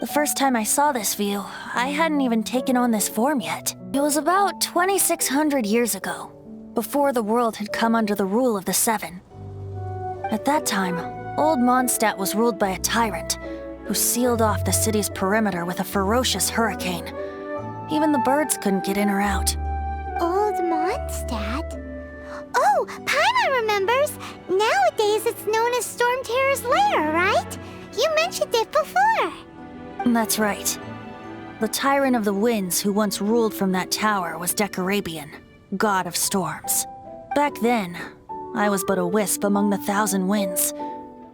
The first time I saw this view, I hadn't even taken on this form yet. It was about 2,600 years ago, before the world had come under the rule of the Seven. At that time, old Mondstadt was ruled by a tyrant who sealed off the city's perimeter with a ferocious hurricane. Even the birds couldn't get in or out. Old Mondstadt? Oh, Paimon remembers! Nowadays it's known as Storm Terror's lair, right? You mentioned it before. That's right. The tyrant of the winds who once ruled from that tower was Decarabian, god of storms. Back then, I was but a wisp among the thousand winds.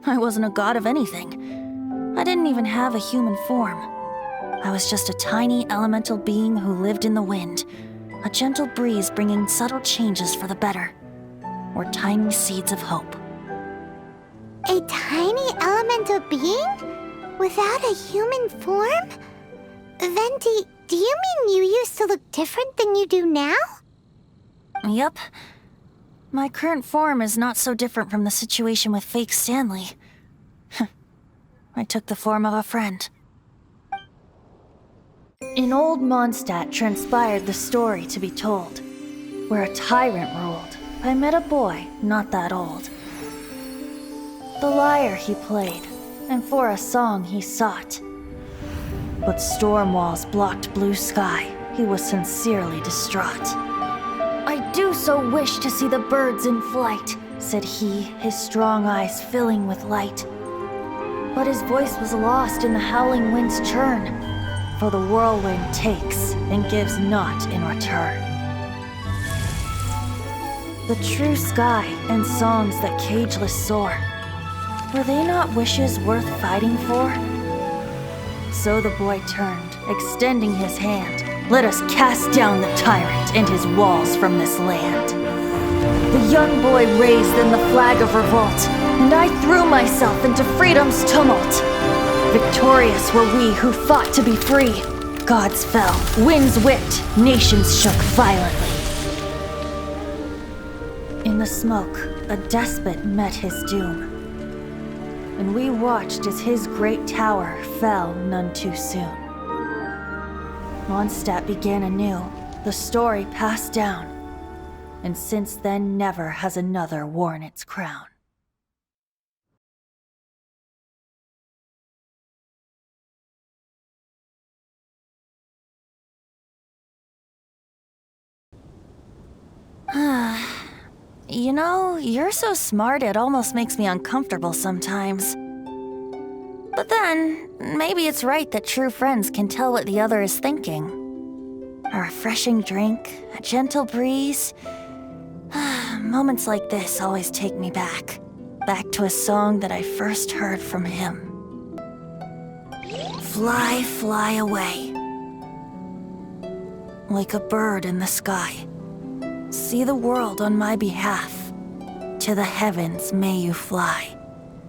I wasn't a god of anything. I didn't even have a human form. I was just a tiny elemental being who lived in the wind, a gentle breeze bringing subtle changes for the better, or tiny seeds of hope. A tiny elemental being? Without a human form? Venti, do you mean you used to look different than you do now? Yup. My current form is not so different from the situation with fake Stanley. I took the form of a friend. In old Mondstadt transpired the story to be told, where a tyrant ruled. I met a boy not that old. The lyre he played, and for a song he sought. But storm walls blocked blue sky. He was sincerely distraught. "I do so wish to see the birds in flight," said he, his strong eyes filling with light. But his voice was lost in the howling wind's churn, for the whirlwind takes and gives not in return. The true sky and songs that cageless soar, were they not wishes worth fighting for? So the boy turned, extending his hand. "Let us cast down the tyrant and his walls from this land." The young boy raised then the flag of revolt, and I threw myself into freedom's tumult. Victorious were we who fought to be free. Gods fell, winds whipped, nations shook violently. In the smoke, a despot met his doom, and we watched as his great tower fell none too soon. Mondstadt began anew, the story passed down, and since then never has another worn its crown. You know, you're so smart it almost makes me uncomfortable sometimes. But then, maybe it's right that true friends can tell what the other is thinking. A refreshing drink, a gentle breeze. Moments like this always take me back to a song that I first heard from him. Fly, fly away. Like a bird in the sky. See the world on my behalf. To the heavens may you fly.